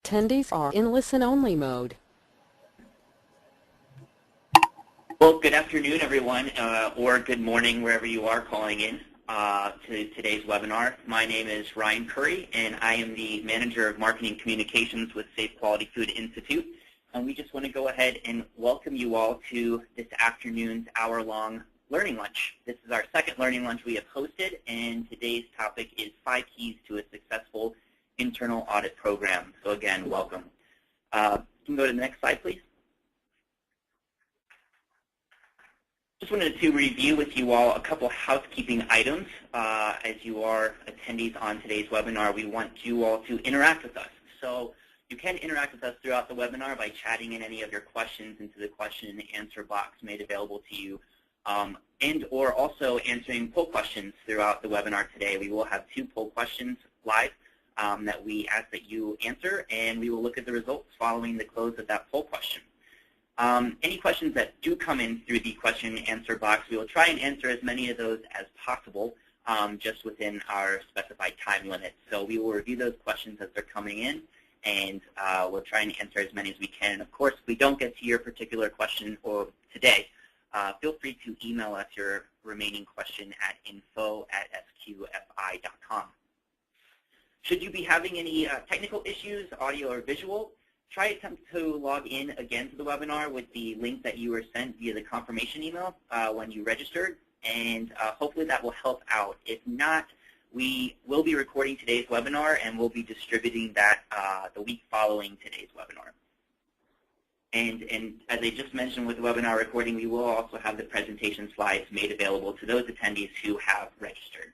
Attendees are in listen-only mode. Well, good afternoon, everyone, or good morning, wherever you are calling in to today's webinar. My name is Ryan Curry, and I am the Manager of Marketing Communications with Safe Quality Food Institute. And we just want to go ahead and welcome you all to this afternoon's hour-long learning lunch. This is our second learning lunch we have hosted, and today's topic is 5 keys to a successful internal audit program. So again, welcome. You can go to the next slide, please. Just wanted to review with you all a couple housekeeping items. As you are attendees on today's webinar, we want you all to interact with us. So you can interact with us throughout the webinar by chatting in any of your questions into the question and answer box made available to you, and or also answering poll questions throughout the webinar today. We will have 2 poll questions live that we ask that you answer, and we will look at the results following the close of that poll question. Any questions that do come in through the question and answer box, we will try and answer as many of those as possible just within our specified time limit. So we will review those questions as they're coming in, and we'll try and answer as many as we can. And of course, if we don't get to your particular question or today, feel free to email us your remaining question at info@sqfi.com. Should you be having any technical issues, audio or visual, try attempt to log in again to the webinar with the link that you were sent via the confirmation email when you registered, and hopefully that will help out. If not, we will be recording today's webinar and we'll be distributing that the week following today's webinar. And as I just mentioned with the webinar recording, we will also have the presentation slides made available to those attendees who have registered.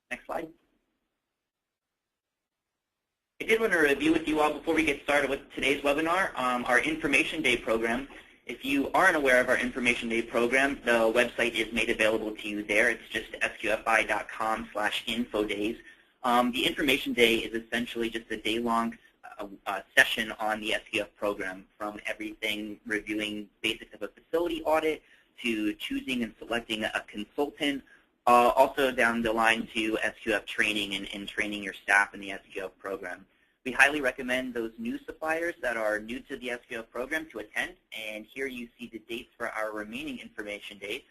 Next slide. I did want to review with you all before we get started with today's webinar, our Information Day program. If you aren't aware of our Information Day program, the website is made available to you there. It's just sqfi.com/infodays. The Information Day is essentially just a day-long session on the SQF program, from everything reviewing basics of a facility audit to choosing and selecting a consultant, also down the line to SQF training and training your staff in the SQF program. We highly recommend those new suppliers that are new to the SQF program to attend, and here you see the dates for our remaining information days.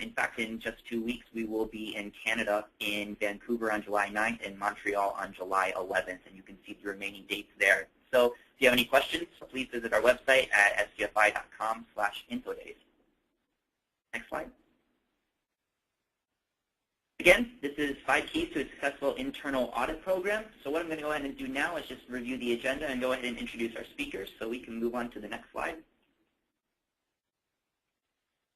In fact, in just 2 weeks, we will be in Canada, in Vancouver on July 9th and Montreal on July 11th, and you can see the remaining dates there. So if you have any questions, please visit our website at sqfi.com/infodays. Next slide. Again, this is 5 keys to a successful internal audit program. So what I'm going to go ahead and do now is just review the agenda and go ahead and introduce our speakers so we can move on to the next slide.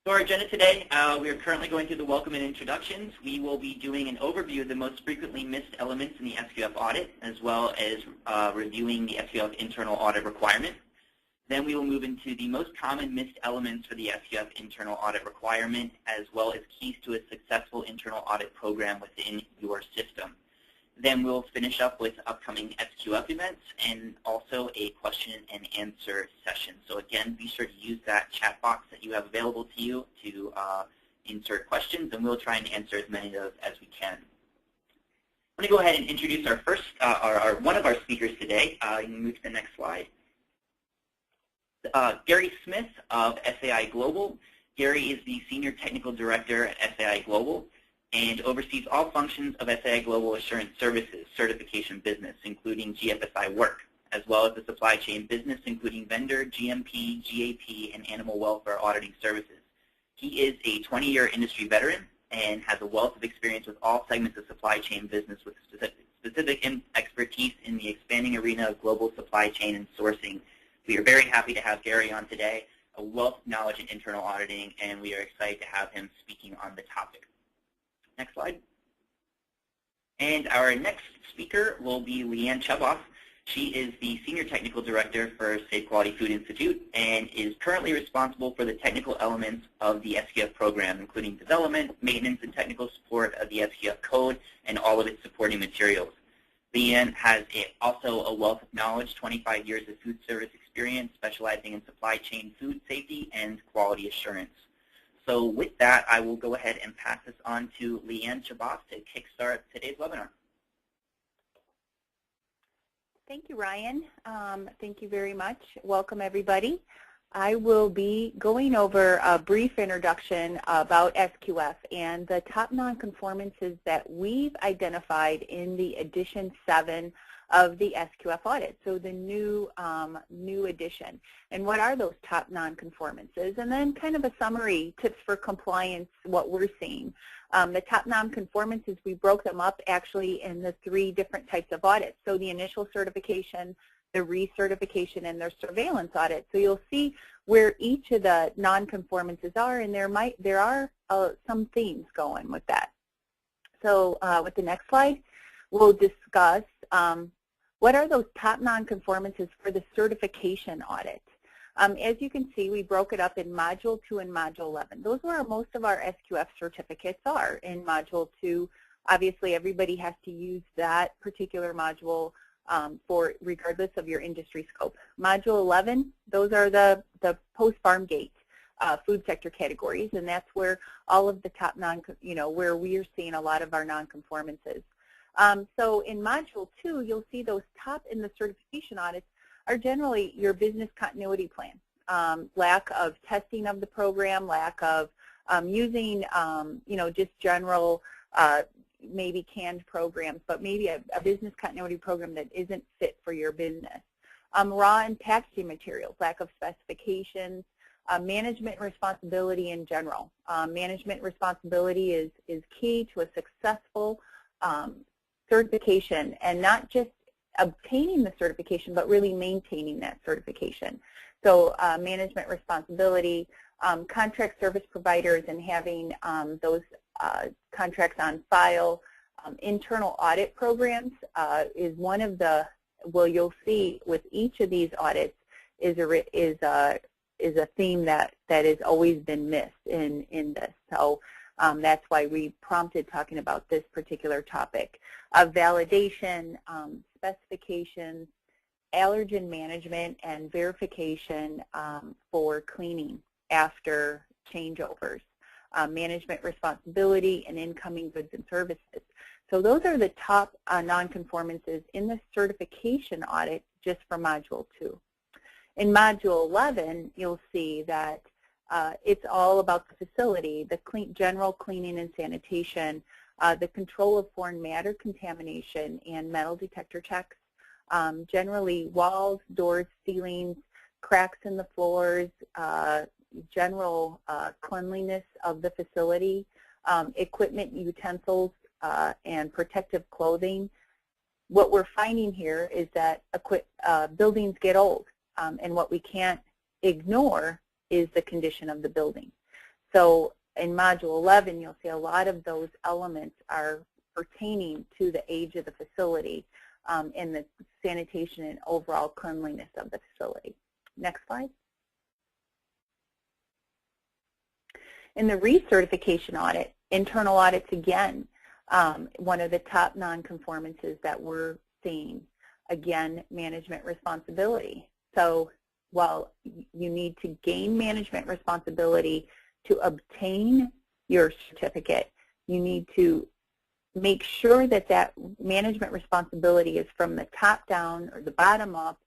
So our agenda today, we are currently going through the welcome and introductions. We will be doing an overview of the most frequently missed elements in the SQF audit, as well as reviewing the SQF internal audit requirement. Then we will move into the most common missed elements for the SQF internal audit requirement, as well as keys to a successful internal audit program within your system. Then we'll finish up with upcoming SQF events and also a question and answer session. So again, be sure to use that chat box that you have available to you to insert questions, and we'll try and answer as many of those as we can. I'm going to go ahead and introduce our first, one of our speakers today. You can move to the next slide. Gary Smith of SAI Global. Gary is the Senior Technical Director at SAI Global and oversees all functions of SAI Global Assurance Services certification business, including GFSI work, as well as the supply chain business, including vendor, GMP, GAP, and animal welfare auditing services. He is a 20-year industry veteran and has a wealth of experience with all segments of supply chain business with specific expertise in the expanding arena of global supply chain and sourcing. We are very happy to have Gary on today, a wealth of knowledge in internal auditing, and we are excited to have him speaking on the topic. Next slide. And our next speaker will be Leanne Cheboff. She is the Senior Technical Director for Safe Quality Food Institute and is currently responsible for the technical elements of the SQF program, including development, maintenance, and technical support of the SQF code and all of its supporting materials. Leanne has also a wealth of knowledge, 25 years of food service experience, specializing in supply chain food safety and quality assurance. So with that, I will go ahead and pass this on to Leanne Cheboff to kickstart today's webinar. Thank you, Ryan. Thank you very much. Welcome, everybody. I will be going over a brief introduction about SQF and the top nonconformances that we've identified in the edition 7 of the SQF audit, so the new edition. And what are those top nonconformances? And then kind of a summary, tips for compliance, what we're seeing. The top nonconformances, we broke them up actually in the 3 different types of audits. So the initial certification, the recertification, and their surveillance audit. So you'll see where each of the nonconformances are, and there are some themes going with that. So with the next slide, we'll discuss what are those top nonconformances for the certification audit. As you can see, we broke it up in Module 2 and Module 11. Those are where most of our SQF certificates are. In Module 2, obviously everybody has to use that particular module for regardless of your industry scope. Module 11, those are the post-farm gate food sector categories, and that's where all of the top where we are seeing a lot of our nonconformances. So in Module 2, you'll see those top in the certification audits are generally your business continuity plan, lack of testing of the program, lack of using, just general maybe canned programs, but maybe a business continuity program that isn't fit for your business. Raw and packaging materials, lack of specifications, management responsibility in general. Management responsibility is key to a successful certification, and not just obtaining the certification, but really maintaining that certification. So management responsibility, contract service providers and having those contracts on file, internal audit programs is one of the, well, you'll see with each of these audits is a theme that has always been missed in this. So that's why we prompted talking about this particular topic of validation, specifications, allergen management, and verification for cleaning after changeovers, management responsibility, and incoming goods and services. So those are the top nonconformances in the certification audit just for Module 2. In Module 11, you'll see that it's all about the facility, the general cleaning and sanitation, the control of foreign matter contamination, and metal detector checks. Generally, walls, doors, ceilings, cracks in the floors, general cleanliness of the facility, equipment, utensils, and protective clothing. What we're finding here is that buildings get old, and what we can't ignore is the condition of the building. So in Module 11, you'll see a lot of those elements are pertaining to the age of the facility and the sanitation and overall cleanliness of the facility. Next slide. In the recertification audit, internal audits again, one of the top nonconformances that we're seeing, again, management responsibility. So while you need to gain management responsibility to obtain your certificate, you need to make sure that that management responsibility is from the top down or the bottom up,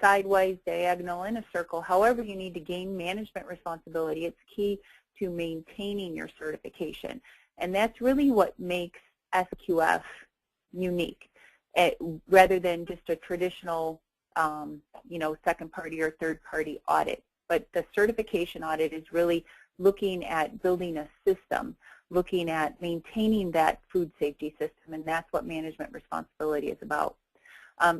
sideways, diagonal, in a circle. However you need to gain management responsibility, it's key to maintaining your certification. And that's really what makes SQF unique, rather than just a traditional second party or third party audit. But the certification audit is really looking at building a system, looking at maintaining that food safety system, and that's what management responsibility is about.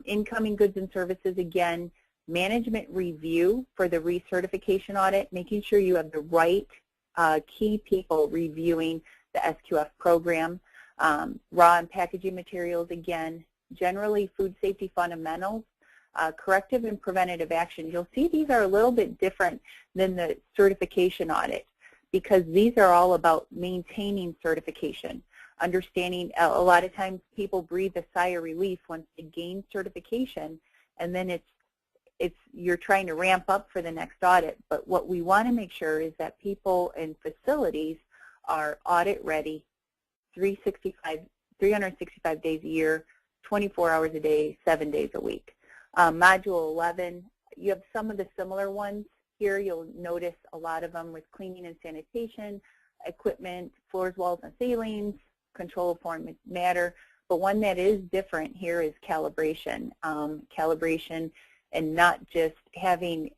Incoming goods and services, again, management review for the recertification audit, making sure you have the right key people reviewing the SQF program. Raw and packaging materials, again, generally food safety fundamentals, corrective and preventative action. You'll see these are a little bit different than the certification audit because these are all about maintaining certification, understanding. A lot of times people breathe a sigh of relief once they gain certification, and then you're trying to ramp up for the next audit. But what we want to make sure is that people and facilities are audit ready 365 days a year, 24 hours a day, 7 days a week. Module 11, you have some of the similar ones here. You'll notice a lot of them with cleaning and sanitation, equipment, floors, walls, and ceilings, control of form and matter. But one that is different here is calibration. Calibration, and not just having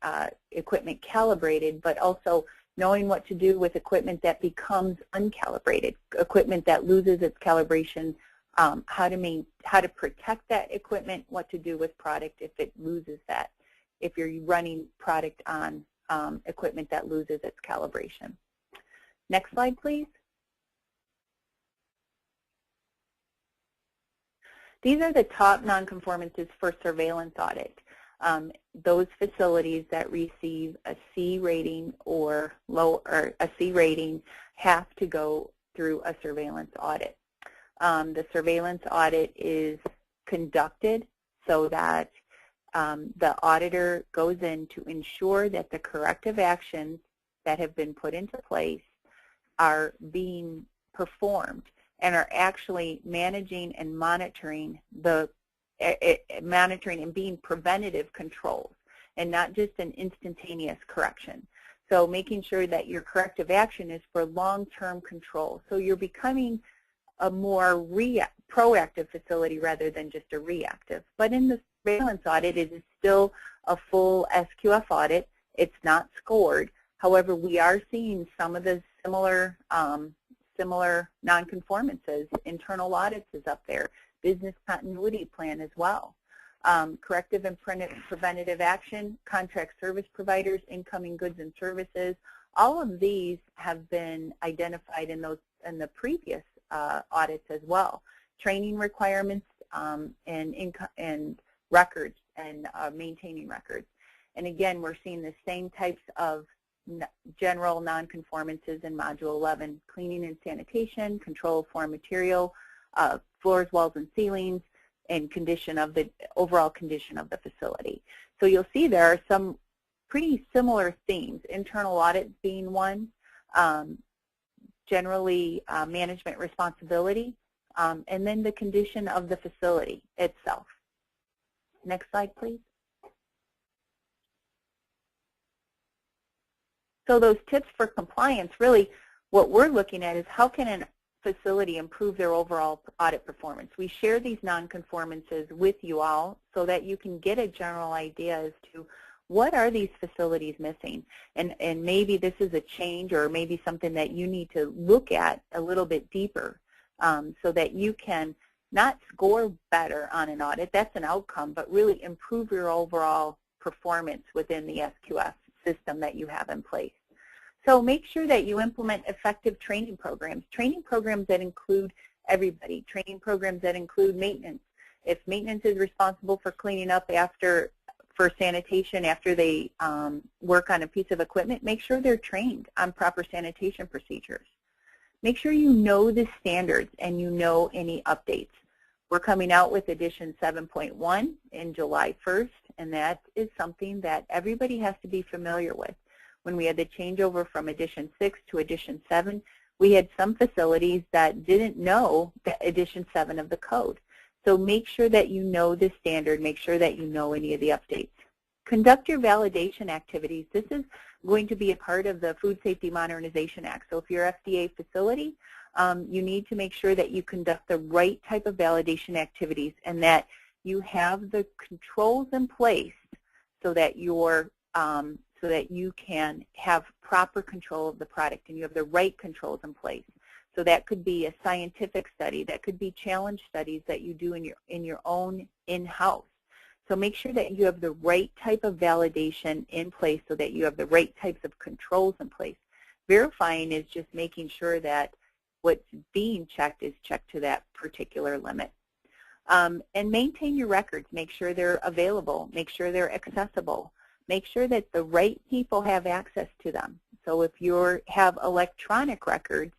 equipment calibrated, but also knowing what to do with equipment that becomes uncalibrated, equipment that loses its calibration, how to protect that equipment, what to do with product if it loses that, if you're running product on equipment that loses its calibration. Next slide, please. These are the top nonconformances for surveillance audit. Those facilities that receive a C rating or a C rating have to go through a surveillance audit. The surveillance audit is conducted so that the auditor goes in to ensure that the corrective actions that have been put into place are being performed and are actually managing and monitoring and being preventative controls and not just an instantaneous correction. So making sure that your corrective action is for long-term control. So you're becoming a more proactive facility rather than just a reactive. But in the surveillance audit, it is still a full SQF audit. It's not scored. However, we are seeing some of the similar nonconformances. Internal audits is up there. Business continuity plan as well. Corrective and preventative action, contract service providers, incoming goods and services. All of these have been identified in the previous audits as well. Training requirements and records and maintaining records. And again, we're seeing the same types of general nonconformances in Module 11, cleaning and sanitation, control of foreign material, floors, walls, and ceilings, and overall condition of the facility. So you'll see there are some pretty similar themes, internal audit being one, generally management responsibility, and then the condition of the facility itself. Next slide, please. So those tips for compliance, really what we're looking at is how can a facility improve their overall audit performance. We share these nonconformances with you all so that you can get a general idea as to what are these facilities missing. And maybe this is a change or maybe something that you need to look at a little bit deeper so that you can not score better on an audit, that's an outcome, but really improve your overall performance within the SQF system that you have in place. So make sure that you implement effective training programs that include everybody, training programs that include maintenance. If maintenance is responsible for cleaning up for sanitation after they work on a piece of equipment, make sure they're trained on proper sanitation procedures. Make sure you know the standards and you know any updates. We're coming out with edition 7.1 in July 1st, and that is something that everybody has to be familiar with. When we had the changeover from edition 6 to edition 7, we had some facilities that didn't know the edition 7 of the code. So make sure that you know the standard, make sure that you know any of the updates. Conduct your validation activities. This is going to be a part of the Food Safety Modernization Act. So if you're an FDA facility, you need to make sure that you conduct the right type of validation activities and that you have the controls in place so that you can have proper control of the product and you have the right controls in place. So that could be a scientific study, that could be challenge studies that you do in your own in-house. So make sure that you have the right type of validation in place so that you have the right types of controls in place. Verifying is just making sure that what's being checked is checked to that particular limit. And maintain your records. Make sure they're available. Make sure they're accessible. Make sure that the right people have access to them. So if you have electronic records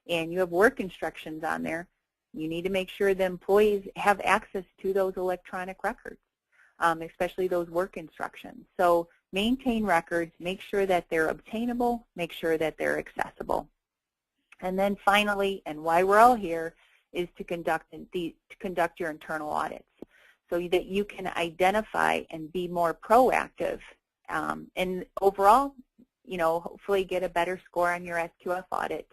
and you have work instructions on there, you need to make sure the employees have access to those electronic records, especially those work instructions. So maintain records, make sure that they're obtainable, make sure that they're accessible. And then finally, and why we're all here, is to conduct your internal audits. so that you can identify and be more proactive. And overall, hopefully get a better score on your SQF audit,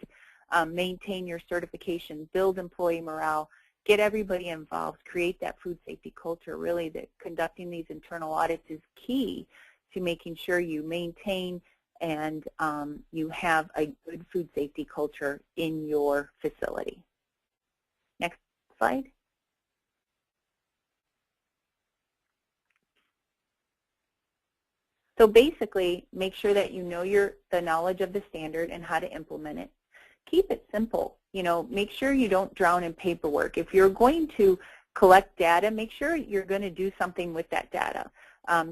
maintain your certification, build employee morale, get everybody involved, create that food safety culture. Really, that conducting these internal audits is key to making sure you maintain and you have a good food safety culture in your facility. Next slide. So basically, make sure that you know the knowledge of the standard and how to implement it. Keep it simple. Make sure you don't drown in paperwork. If you're going to collect data, make sure you're going to do something with that data.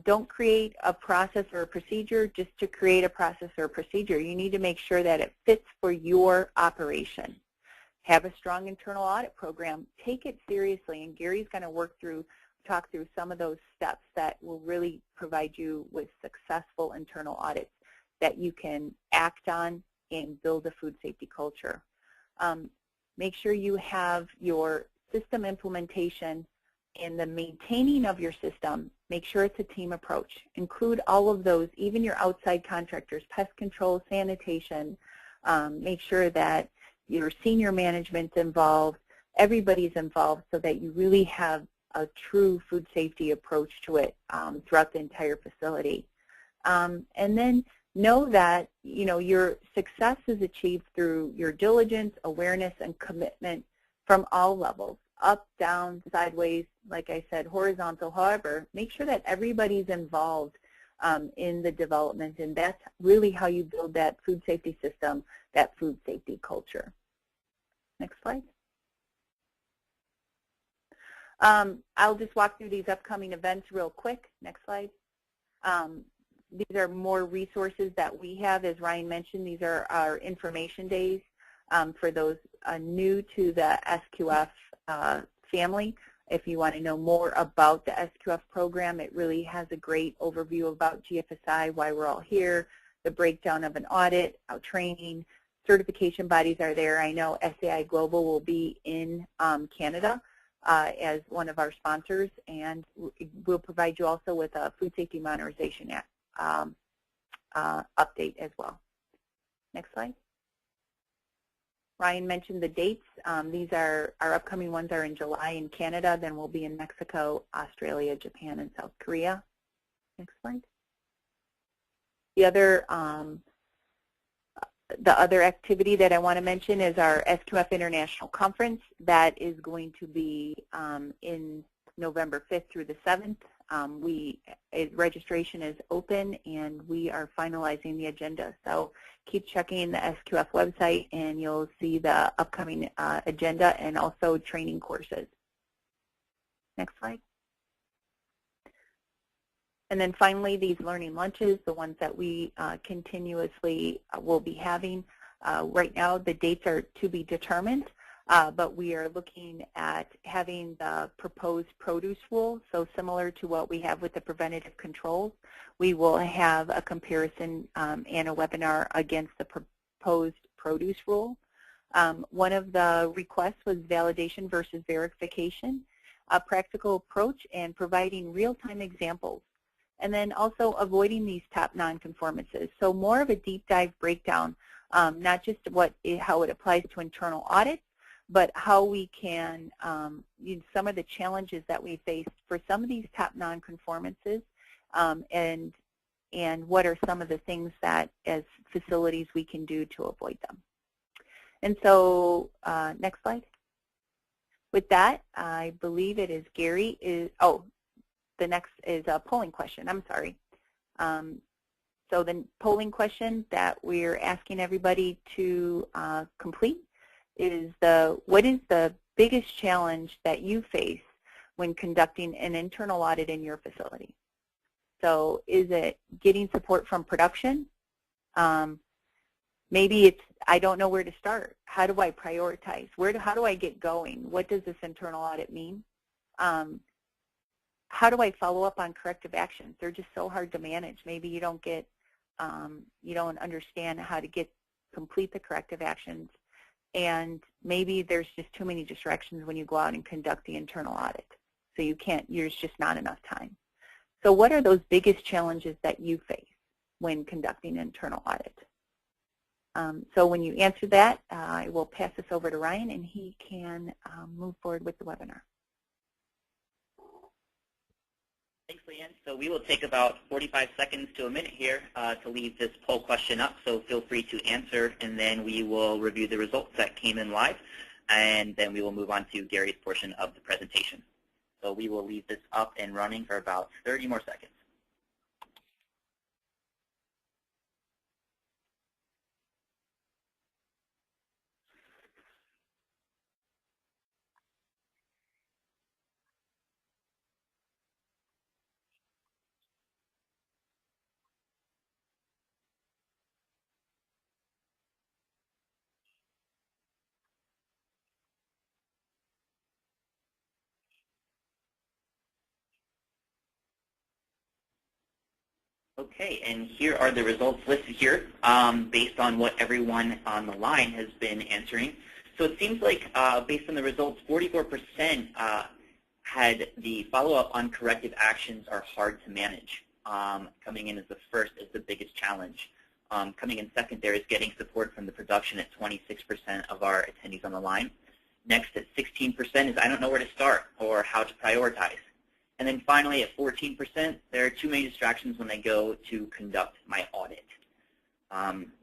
Don't create a process or a procedure just to create a process or a procedure. You need to make sure that it fits for your operation. Have a strong internal audit program. Take it seriously, and Gary's going to talk through some of those steps that will really provide you with successful internal audits that you can act on and build a food safety culture. Make sure you have your system implementation and the maintaining of your system. Make sure it's a team approach. Include all of those, even your outside contractors, pest control, sanitation. Make sure that your senior management's involved, everybody's involved, so that you really have a true food safety approach to it throughout the entire facility. And then know that your success is achieved through your diligence, awareness, and commitment from all levels, up, down, sideways, like I said, horizontal. However, make sure that everybody's involved in the development, and that's really how you build that food safety system, that food safety culture. Next slide. I'll just walk through these upcoming events real quick. Next slide. These are more resources that we have. As Ryan mentioned, these are our information days for those new to the SQF family. If you want to know more about the SQF program, it really has a great overview about GFSI, why we're all here, the breakdown of an audit, our training, certification bodies are there. I know SAI Global will be in Canada as one of our sponsors, and we'll provide you also with a food safety modernization update as well. Next slide. Ryan mentioned the dates. These are our upcoming ones are in July in Canada, then we'll be in Mexico, Australia, Japan, and South Korea. Next slide. The other activity that I want to mention is our SQF International Conference. That is going to be in November 5th through the 7th. Registration is open, and we are finalizing the agenda. So keep checking the SQF website, and you'll see the upcoming agenda and also training courses. Next slide. And then finally, these learning lunches, the ones that we continuously will be having. Right now, the dates are to be determined, but we are looking at having the proposed produce rule. So similar to what we have with the preventative controls, we will have a comparison and a webinar against the proposed produce rule. One of the requests was validation versus verification, a practical approach, and providing real-time examples. And then also avoiding these top non-conformances. So more of a deep dive breakdown, not just how it applies to internal audits, but how we can, some of the challenges that we face for some of these top non-conformances, and what are some of the things that as facilities we can do to avoid them. And so, next slide. With that, I believe it is Gary. The next is a polling question. I'm sorry. So the polling question that we're asking everybody to complete is what is the biggest challenge that you face when conducting an internal audit in your facility? So is it getting support from production? Maybe it's, I don't know where to start. How do I prioritize? How do I get going? What does this internal audit mean? How do I follow up on corrective actions? They're just so hard to manage. Maybe you don't get, you don't understand how to complete the corrective actions, and maybe there's just too many distractions when you go out and conduct the internal audit. So there's just not enough time. So what are those biggest challenges that you face when conducting an internal audit? So when you answer that, I will pass this over to Ryan, and he can move forward with the webinar. Thanks, Leanne. So we will take about 45 seconds to a minute here to leave this poll question up, so feel free to answer, and then we will review the results that came in live, and then we will move on to Gary's portion of the presentation. So we will leave this up and running for about 30 more seconds. Okay, and here are the results listed here based on what everyone on the line has been answering. So it seems like based on the results, 44% had the follow-up on corrective actions are hard to manage. Coming in as the first is the biggest challenge. Coming in second there is getting support from the production at 26% of our attendees on the line. Next at 16% is I don't know where to start or how to prioritize. And then finally, at 14%, there are too many distractions when I go to conduct my audit.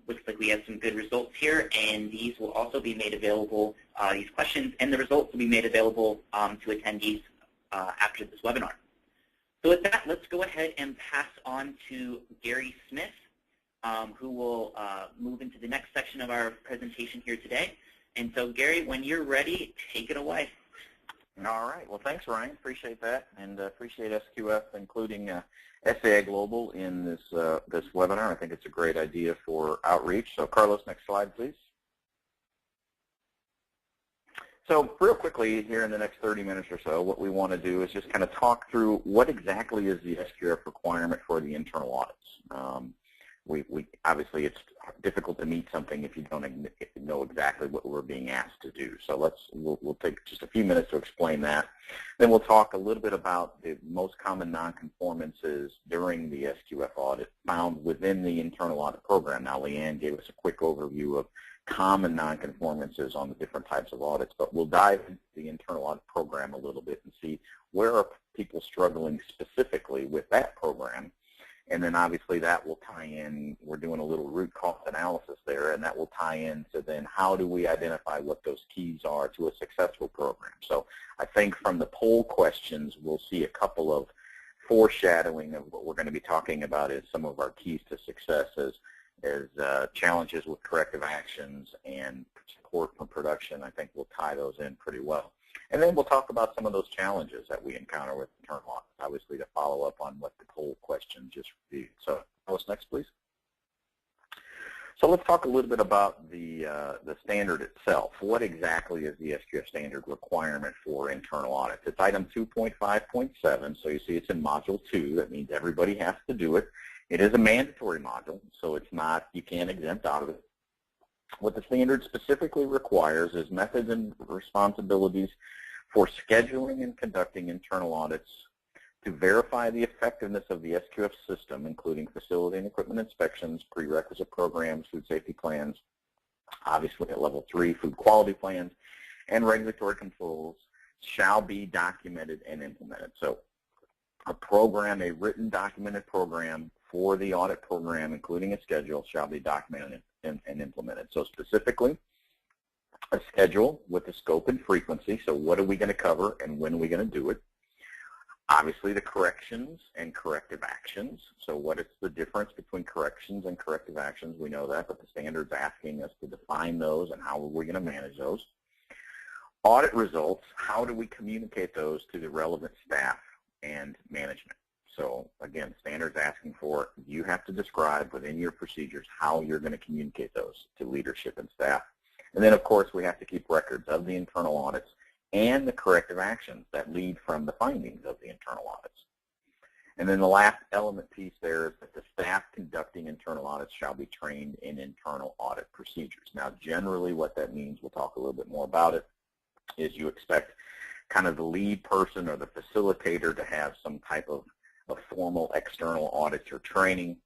Looks like we have some good results here, and these will also be made available, these questions and the results will be made available to attendees after this webinar. So with that, let's go ahead and pass on to Gary Smith, who will move into the next section of our presentation here today. And so, Gary, when you're ready, take it away. All right. Well, thanks, Ryan. Appreciate that, and appreciate SQF including SAI Global in this this webinar. I think it's a great idea for outreach. So, Carlos, next slide, please. So, real quickly here in the next 30 minutes or so, what we want to do is just kind of talk through what exactly is the SQF requirement for the internal audits. Obviously, it's difficult to meet something if you don't know exactly what we're being asked to do. So we'll take just a few minutes to explain that. Then we'll talk a little bit about the most common non-conformances during the SQF audit found within the internal audit program. Now, Leanne gave us a quick overview of common non-conformances on the different types of audits, but we'll dive into the internal audit program a little bit and see where are people struggling specifically with that program. And then obviously that will tie in, we're doing a little root cause analysis there, and that will tie into then how do we identify what those keys are to a successful program. So I think from the poll questions, we'll see a couple of foreshadowing of what we're going to be talking about as some of our keys to success as challenges with corrective actions and support from production. I think we'll tie those in pretty well. And then we'll talk about some of those challenges that we encounter with internal audits, obviously to follow up on what the poll question just reviewed. So, Alice, next, please. So let's talk a little bit about the standard itself. What exactly is the SQF standard requirement for internal audits? It's item 2.5.7, so you see it's in module 2. That means everybody has to do it. It is a mandatory module, so it's not, you can't exempt out of it. What the standard specifically requires is methods and responsibilities for scheduling and conducting internal audits to verify the effectiveness of the SQF system, including facility and equipment inspections, prerequisite programs, food safety plans, obviously at level 3, food quality plans, and regulatory controls shall be documented and implemented. So a program, a written documented program for the audit program, including a schedule, shall be documented and implemented. So specifically, a schedule with the scope and frequency. So what are we going to cover and when are we going to do it? Obviously, the corrections and corrective actions. So what is the difference between corrections and corrective actions? We know that, but the standard's asking us to define those and how are we going to manage those. Audit results, how do we communicate those to the relevant staff and management? So again, standards asking for, you have to describe within your procedures how you're going to communicate those to leadership and staff. And then of course we have to keep records of the internal audits and the corrective actions that lead from the findings of the internal audits. And then the last element piece there is that the staff conducting internal audits shall be trained in internal audit procedures. Now generally what that means, we'll talk a little bit more about it, is you expect kind of the lead person or the facilitator to have some type of formal external audits or training,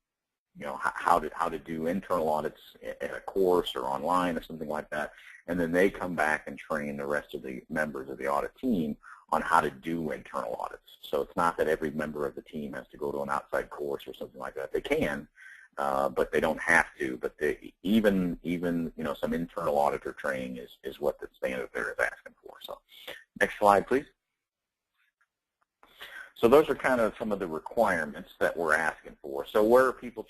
you know, how to do internal audits at a course or online or something like that, and then they come back and train the rest of the members of the audit team on how to do internal audits. So it's not that every member of the team has to go to an outside course or something like that. They can, but they don't have to. But even you know, some internal auditor training is what the standard there is asking for. So next slide, please. So those are kind of some of the requirements that we're asking for. So where are people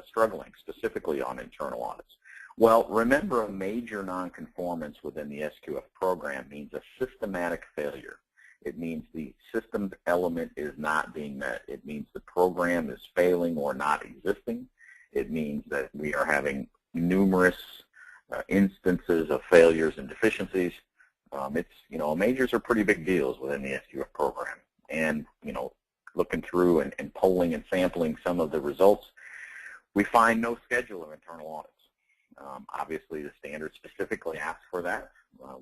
struggling specifically on internal audits? Well, remember, a major nonconformance within the SQF program means a systematic failure. It means the systems element is not being met. It means the program is failing or not existing. It means that we are having numerous instances of failures and deficiencies. You know, majors are pretty big deals within the SQF program. And, you know, looking through and polling and sampling some of the results, we find no schedule of internal audits. Obviously, the standard specifically asks for that.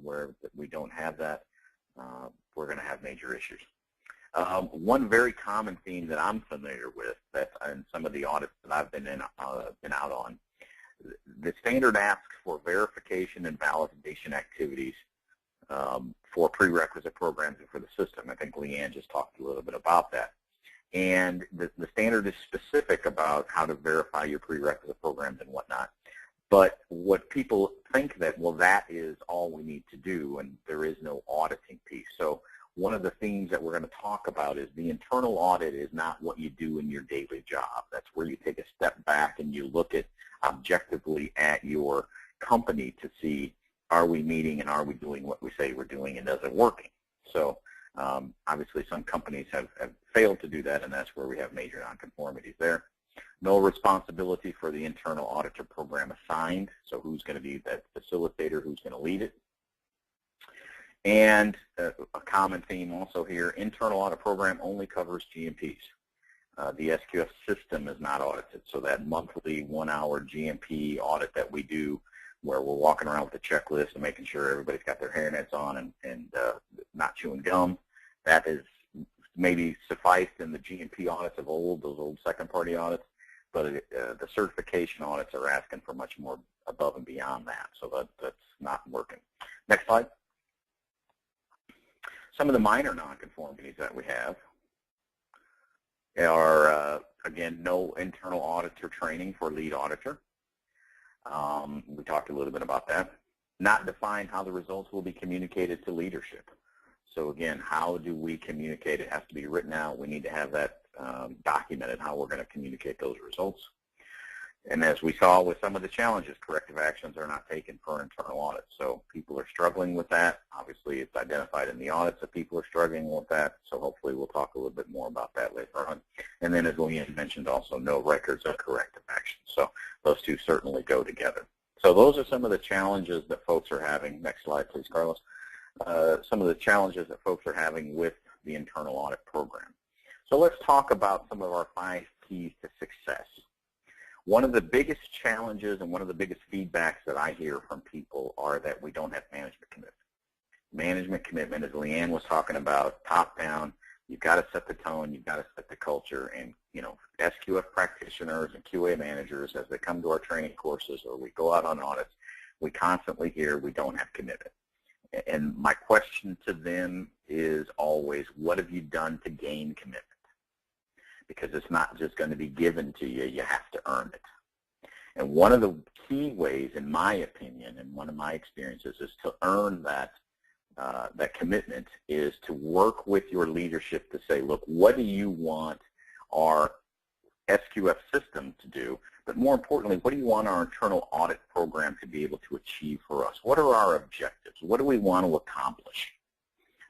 Where we don't have that, we're going to have major issues. One very common theme that I'm familiar with, that in some of the audits that I've been out on, the standard asks for verification and validation activities for prerequisite programs and for the system. I think Leanne just talked a little bit about that. And the standard is specific about how to verify your prerequisite programs and whatnot. But what people think that, well, that is all we need to do, and there is no auditing piece. So one of the themes that we're going to talk about is the internal audit is not what you do in your daily job. That's where you take a step back and you look at objectively at your company to see, are we meeting and are we doing what we say we're doing, and is it working? So obviously some companies have failed to do that, and that's where we have major nonconformities there. No responsibility for the internal auditor program assigned, so who's going to be that facilitator, who's going to lead it. And a common theme also here, internal audit program only covers GMPs. The SQF system is not audited, so that monthly 1-hour GMP audit that we do, where we're walking around with a checklist and making sure everybody's got their hairnets on and not chewing gum, that is maybe sufficed in the GMP audits of old, those old second-party audits, but the certification audits are asking for much more above and beyond that, so that's not working. Next slide. Some of the minor nonconformities that we have are, again, no internal auditor training for lead auditor. We talked a little bit about that. Not defined how the results will be communicated to leadership. So again, how do we communicate? It has to be written out. We need to have that documented, how we're going to communicate those results. And as we saw with some of the challenges, corrective actions are not taken for internal audits. So people are struggling with that. Obviously, it's identified in the audits that people are struggling with that. So hopefully we'll talk a little bit more about that later on. And then as Leanne mentioned also, no records of corrective actions. So those two certainly go together. So those are some of the challenges that folks are having. Next slide, please, Carlos. Some of the challenges that folks are having with the internal audit program. So let's talk about some of our 5 keys to success. One of the biggest challenges and one of the biggest feedbacks that I hear from people are that we don't have management commitment. Management commitment, as Leanne was talking about, top down, you've got to set the tone, you've got to set the culture, and you know, SQF practitioners and QA managers, as they come to our training courses or we go out on audits, we constantly hear we don't have commitment. And my question to them is always, what have you done to gain commitment? Because it's not just going to be given to you, you have to earn it. And one of the key ways, in my opinion, and one of my experiences, is to earn that commitment is to work with your leadership to say, look, what do you want our SQF system to do? But more importantly, what do you want our internal audit program to be able to achieve for us? What are our objectives? What do we want to accomplish?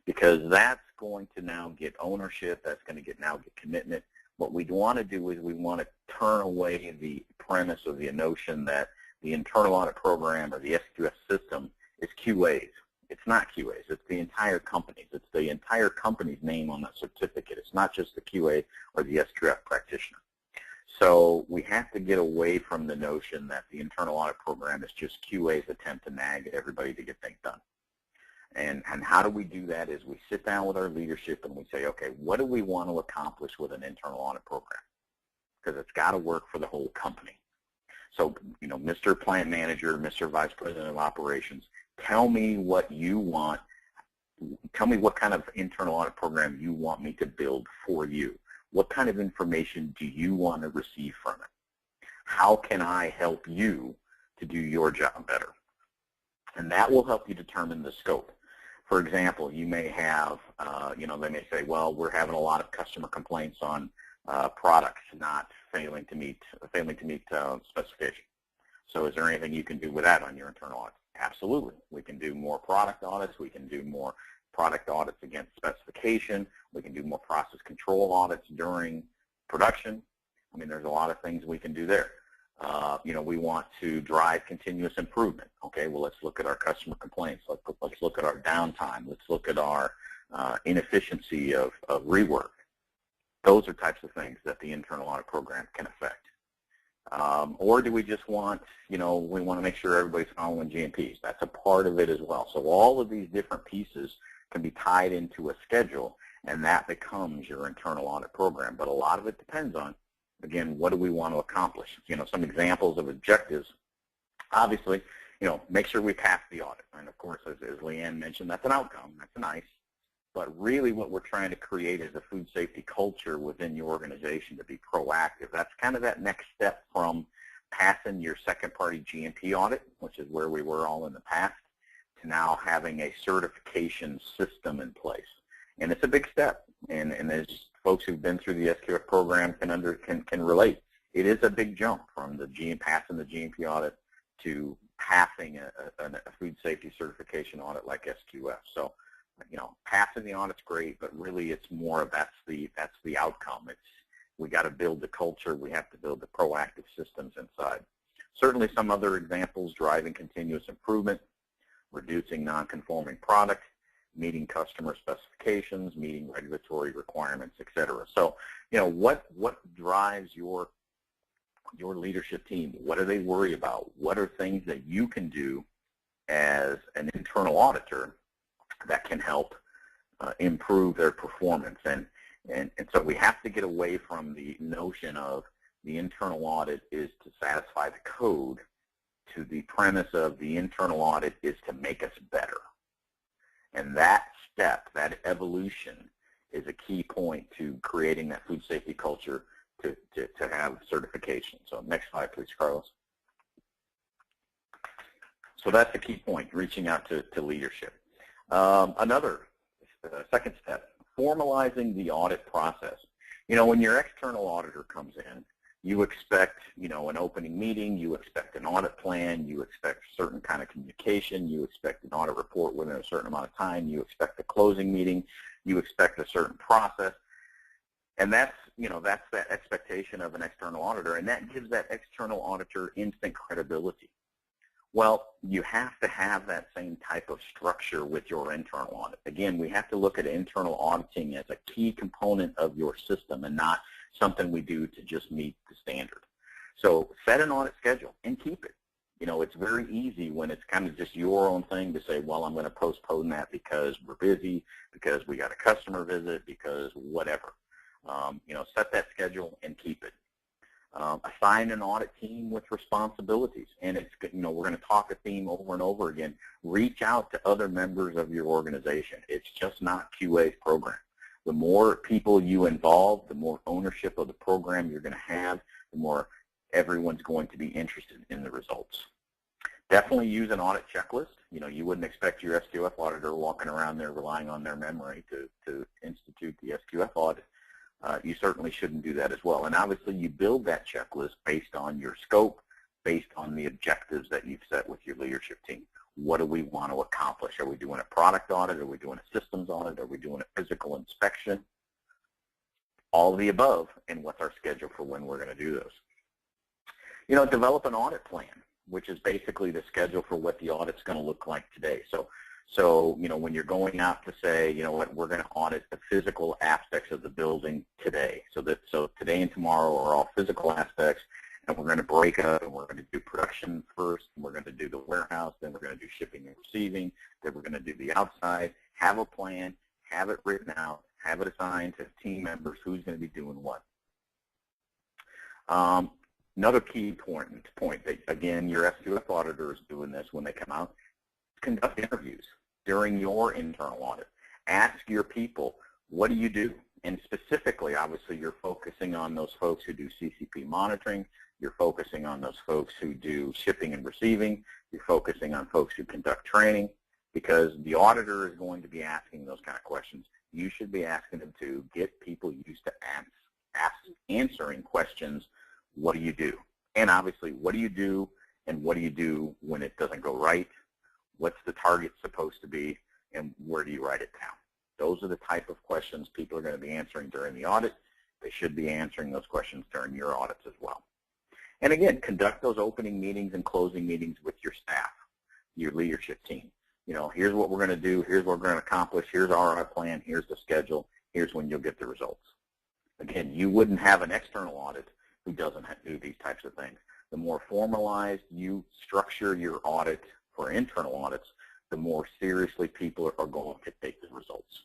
Because that's going to now get ownership, that's going to now get commitment. What we want to do is we want to turn away the premise or the notion that the internal audit program or the SQF system is QAs. It's not QAs. It's the entire company. It's the entire company's name on the certificate. It's not just the QA or the SQF practitioner. So we have to get away from the notion that the internal audit program is just QA's attempt to nag everybody to get things done. And how do we do that is we sit down with our leadership and we say, okay, what do we want to accomplish with an internal audit program? Because it's got to work for the whole company. So, you know, Mr. Plant Manager, Mr. Vice President of Operations, tell me what you want. Tell me what kind of internal audit program you want me to build for you. What kind of information do you want to receive from it? How can I help you to do your job better? And that will help you determine the scope. For example, you may have, you know, they may say, well, we're having a lot of customer complaints on products not failing to meet specification. So is there anything you can do with that on your internal audits? Absolutely. We can do more product audits. We can do more product audits against specification. We can do more process control audits during production. I mean, there's a lot of things we can do there. You know, we want to drive continuous improvement. Okay, well, let's look at our customer complaints. Let's look at our downtime. Let's look at our inefficiency of rework. Those are types of things that the internal audit program can affect. Or do we just want, you know, we want to make sure everybody's following GMPs. That's a part of it as well. So all of these different pieces can be tied into a schedule, and that becomes your internal audit program. But a lot of it depends on, again, what do we want to accomplish? You know, some examples of objectives, obviously, you know, make sure we pass the audit. And of course, as Leanne mentioned, that's an outcome. That's nice. But really what we're trying to create is a food safety culture within your organization to be proactive. That's kind of that next step from passing your second-party GMP audit, which is where we were all in the past, to now having a certification system in place. And it's a big step. And as folks who've been through the SQF program can relate, it is a big jump from passing the GMP audit to passing a food safety certification audit like SQF. So, you know, passing the audit's great, but really it's more of that's the outcome. We got to build the culture. We have to build the proactive systems inside. Certainly some other examples: driving continuous improvement, reducing non-conforming product, meeting customer specifications, meeting regulatory requirements, etc. So, you know, what drives your leadership team? What do they worry about? What are things that you can do as an internal auditor that can help improve their performance? And so we have to get away from the notion of the internal audit is to satisfy the code to the premise of the internal audit is to make us better. And that step, that evolution, is a key point to creating that food safety culture to have certification. So next slide, please, Carlos. So that's the key point, reaching out to leadership. Another second step, formalizing the audit process. You know, when your external auditor comes in, you expect, you know, an opening meeting, you expect an audit plan, you expect certain kind of communication, you expect an audit report within a certain amount of time, you expect a closing meeting, you expect a certain process. And that's, you know, that's that expectation of an external auditor, and that gives that external auditor instant credibility. Well, you have to have that same type of structure with your internal audit. Again, we have to look at internal auditing as a key component of your system and not something we do to just meet the standard. So set an audit schedule and keep it. You know, it's very easy when it's kind of just your own thing to say, well, I'm going to postpone that because we're busy, because we got a customer visit, because whatever. You know, set that schedule and keep it. Assign an audit team with responsibilities, and it's, you know, we're going to talk a theme over and over again. Reach out to other members of your organization. It's just not QA's program. The more people you involve, the more ownership of the program you're going to have, the more everyone's going to be interested in the results. Definitely use an audit checklist. You know, you wouldn't expect your SQF auditor walking around there relying on their memory to institute the SQF audit. You certainly shouldn't do that as well. And obviously you build that checklist based on your scope, based on the objectives that you've set with your leadership team. What do we want to accomplish? Are we doing a product audit? Are we doing a systems audit? Are we doing a physical inspection? All of the above, and what's our schedule for when we're going to do those? You know, develop an audit plan, which is basically the schedule for what the audit's going to look like today. So, you know, when you're going out to say, you know what, we're going to audit the physical aspects of the building today. So today and tomorrow are all physical aspects, and we're going to break up and we're going to do production first, we're going to do the warehouse, then we're going to do shipping and receiving, then we're going to do the outside. Have a plan, have it written out, have it assigned to team members who's going to be doing what. Another key point that, again, your SQF auditor is doing this when they come out, conduct interviews during your internal audit. Ask your people, what do you do? And specifically, obviously, you're focusing on those folks who do CCP monitoring. You're focusing on those folks who do shipping and receiving. You're focusing on folks who conduct training, because the auditor is going to be asking those kind of questions. You should be asking them to get people used to answering questions. What do you do? And obviously, what do you do, and what do you do when it doesn't go right? What's the target supposed to be, and where do you write it down? Those are the type of questions people are going to be answering during the audit. They should be answering those questions during your audits as well. And again, conduct those opening meetings and closing meetings with your staff, your leadership team. You know, here's what we're going to do, here's what we're going to accomplish, here's our plan, here's the schedule, here's when you'll get the results. Again, you wouldn't have an external audit who doesn't do these types of things. The more formalized you structure your audit for internal audits, the more seriously people are going to take the results.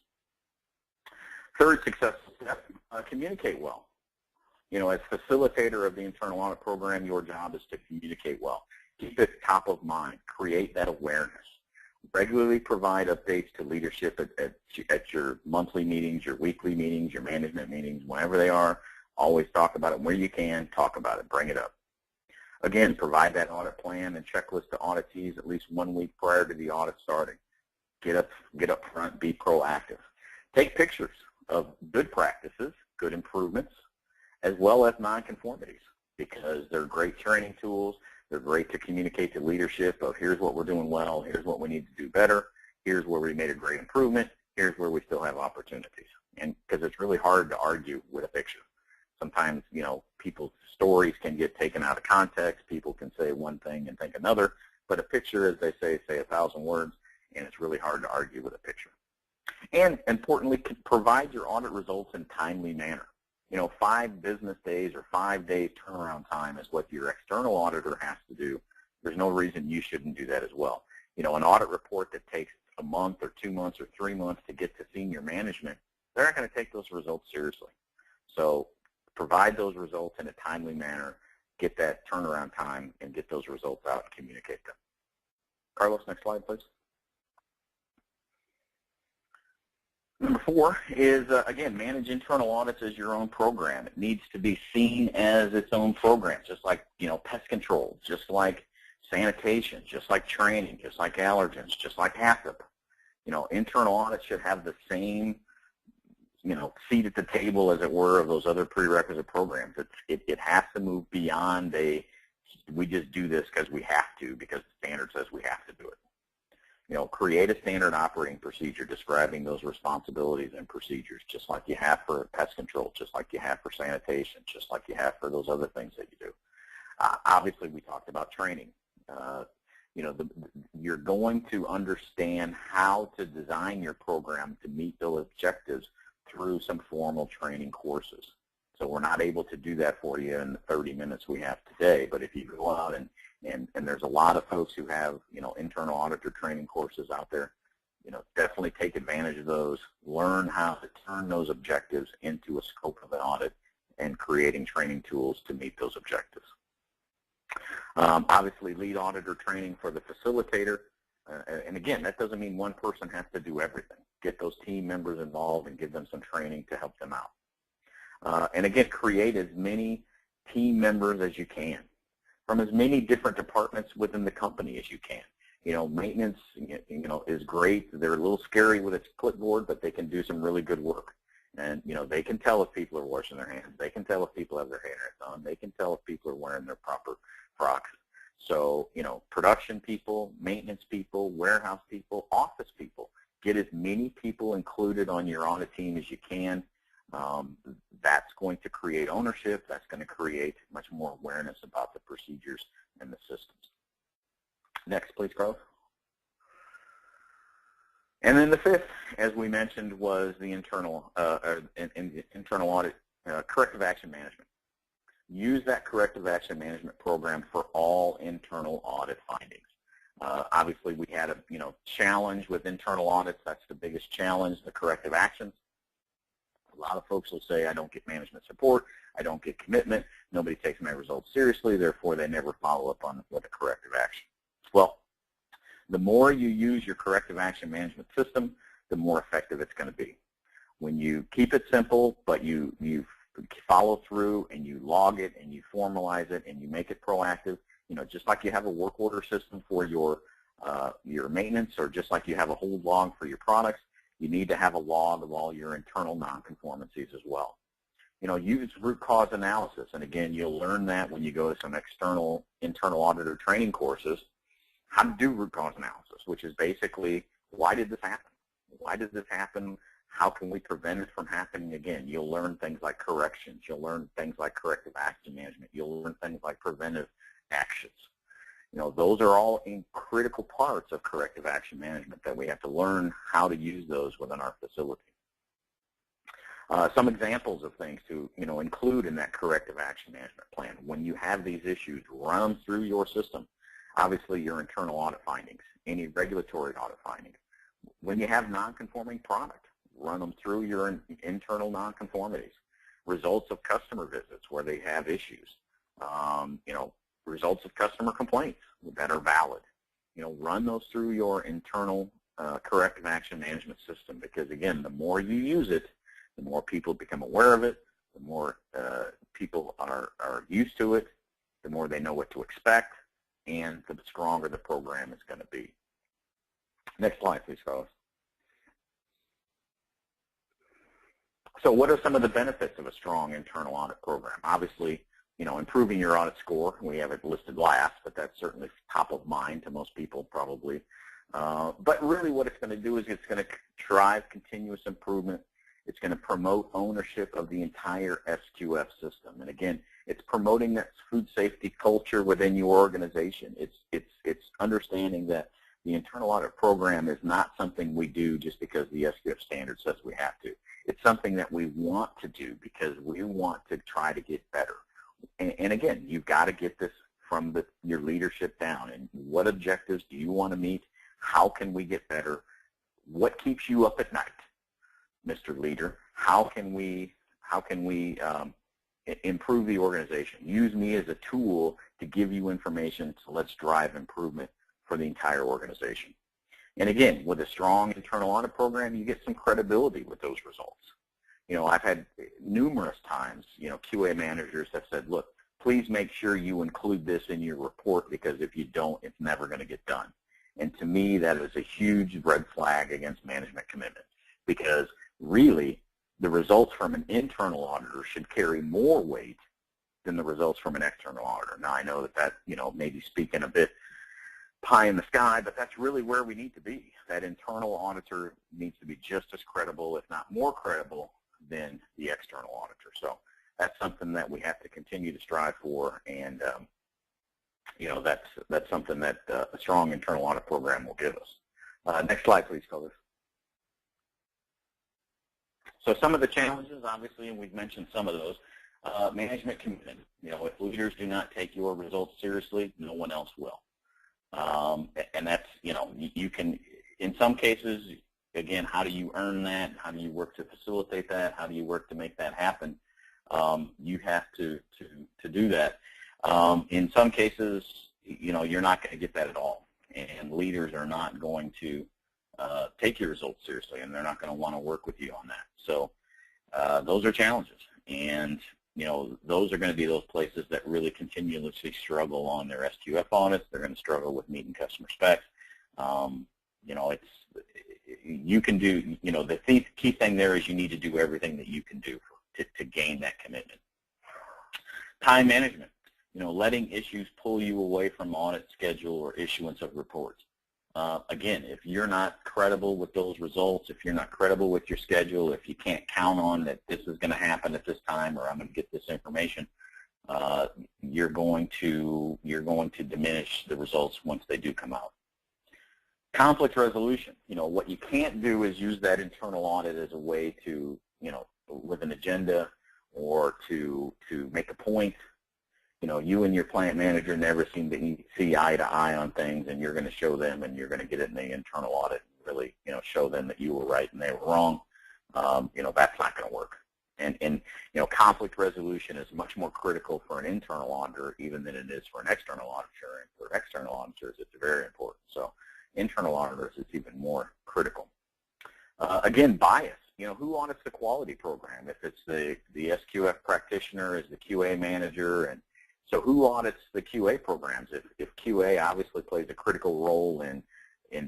Third successful step, communicate well. You know, as facilitator of the internal audit program, your job is to communicate well. Keep it top of mind. Create that awareness. Regularly provide updates to leadership at your monthly meetings, your weekly meetings, your management meetings, whenever they are. Always talk about it. Where you can, talk about it. Bring it up. Again, provide that audit plan and checklist to auditees at least 1 week prior to the audit starting. Get up front, be proactive. Take pictures of good practices, good improvements, as well as non-conformities, because they're great training tools. They're great to communicate to leadership of here's what we're doing well, here's what we need to do better, here's where we made a great improvement, here's where we still have opportunities. And because it's really hard to argue with a picture. Sometimes, you know, people's stories can get taken out of context. People can say one thing and think another. But a picture, as they say 1,000 words, and it's really hard to argue with a picture. And importantly, provide your audit results in a timely manner. You know, 5 business days or 5 days turnaround time is what your external auditor has to do. There's no reason you shouldn't do that as well. You know, an audit report that takes a month or 2 months or 3 months to get to senior management, they're not going to take those results seriously. So provide those results in a timely manner, get that turnaround time, and get those results out and communicate them. Carlos, next slide, please. Number 4 is, again, manage internal audits as your own program. It needs to be seen as its own program, just like, you know, pest control, just like sanitation, just like training, just like allergens, just like HACCP. You know, internal audits should have the same, you know, seat at the table, as it were, of those other prerequisite programs. It has to move beyond we just do this because we have to, because the standard says we have to do it. You know, create a standard operating procedure describing those responsibilities and procedures, just like you have for pest control, just like you have for sanitation, just like you have for those other things that you do. Obviously, we talked about training. You know, you're going to understand how to design your program to meet those objectives through some formal training courses. So we're not able to do that for you in the 30 minutes we have today, but if you go out and there's a lot of folks who have, you know, internal auditor training courses out there, you know, definitely take advantage of those, learn how to turn those objectives into a scope of an audit, and creating training tools to meet those objectives. Obviously, lead auditor training for the facilitator, and again, that doesn't mean one person has to do everything. Get those team members involved and give them some training to help them out. And again, create as many team members as you can from as many different departments within the company as you can. You know, maintenance, you know, is great. They're a little scary with its clipboard, but they can do some really good work. And, you know, they can tell if people are washing their hands. They can tell if people have their hair done. They can tell if people are wearing their proper frocks. So, you know, production people, maintenance people, warehouse people, office people, get as many people included on your audit team as you can. That's going to create ownership. That's going to create much more awareness about the procedures and the systems. Next, please, Carlos. And then the 5th, as we mentioned, was the internal audit, corrective action management. use that corrective action management program for all internal audit findings. Obviously, we had a challenge with internal audits. That's the biggest challenge, the corrective actions. A lot of folks will say, I don't get management support, I don't get commitment, nobody takes my results seriously, therefore they never follow up on with a corrective action. Well, the more you use your corrective action management system, the more effective it's going to be. When you keep it simple, but you follow through and you log it and you formalize it and you make it proactive, just like you have a work order system for your maintenance, or just like you have a hold log for your products, you need to have a log of all your internal non-conformities as well. Use root cause analysis, and again, you'll learn that when you go to some external internal auditor training courses, how to do root cause analysis, which is basically, why did this happen? Why did this happen? How can we prevent it from happening again? You'll learn things like corrections. You'll learn things like corrective action management. You'll learn things like preventive actions. Those are all critical parts of corrective action management that we have to learn how to use those within our facility. Some examples of things to include in that corrective action management plan. When you have these issues, run them through your system. Obviously, your internal audit findings, any regulatory audit findings. When you have non-conforming product, run them through your internal non-conformities. Results of customer visits where they have issues. Results of customer complaints that are valid. Run those through your internal corrective action management system, because again, the more you use it, the more people become aware of it, the more people are used to it, the more they know what to expect, and the stronger the program is going to be. Next slide, please, fellas. So what are some of the benefits of a strong internal audit program? Obviously, improving your audit score. We have it listed last, but that's certainly top of mind to most people probably. But really what it's going to do is it's going to drive continuous improvement. It's going to promote ownership of the entire SQF system. And again, it's promoting that food safety culture within your organization. It's understanding that the internal audit program is not something we do just because the SQF standard says we have to. It's something that we want to do because we want to try to get better. And again, you've got to get this from your leadership down. And what objectives do you want to meet? How can we get better? What keeps you up at night, Mr. Leader? How can we improve the organization? Use me as a tool to give you information, so let's drive improvement for the entire organization. And again, with a strong internal audit program, you get some credibility with those results. I've had numerous times, QA managers have said, look, please make sure you include this in your report, because if you don't, it's never going to get done. And to me, that is a huge red flag against management commitment, because really the results from an internal auditor should carry more weight than the results from an external auditor. Now, I know that maybe speaking a bit pie in the sky, but that's really where we need to be. That internal auditor needs to be just as credible, if not more credible, than the external auditor. So that's something that we have to continue to strive for, and that's something that a strong internal audit program will give us. Next slide, please, Colors. So some of the challenges, obviously, and we've mentioned some of those. Management commitment. If leaders do not take your results seriously, no one else will. And that's, you can, in some cases, again, how do you earn that? How do you work to facilitate that? How do you work to make that happen? You have to do that. In some cases, you're not going to get that at all, and leaders are not going to take your results seriously, and they're not going to want to work with you on that. So those are challenges, and those are going to be those places that really continuously struggle on their SQF audits. They're going to struggle with meeting customer specs. You can do, the key thing there is you need to do everything that you can do to gain that commitment. Time management, letting issues pull you away from audit schedule or issuance of reports. Again, if you're not credible with those results, if you're not credible with your schedule, if you can't count on that this is going to happen at this time, or I'm going to get this information, you're going to diminish the results once they do come out. Conflict resolution. What you can't do is use that internal audit as a way to, with an agenda or to make a point. you and your plant manager never seem to see eye to eye on things, and you're going to show them, and you're going to get it in the internal audit, and really, show them that you were right and they were wrong. That's not going to work. And conflict resolution is much more critical for an internal auditor even than it is for an external auditor. And for external auditors, it's very important. So internal auditors, it's even more critical. Again, bias. Who audits the quality program? If it's the SQF practitioner, is the QA manager, and so who audits the QA programs? If QA obviously plays a critical role in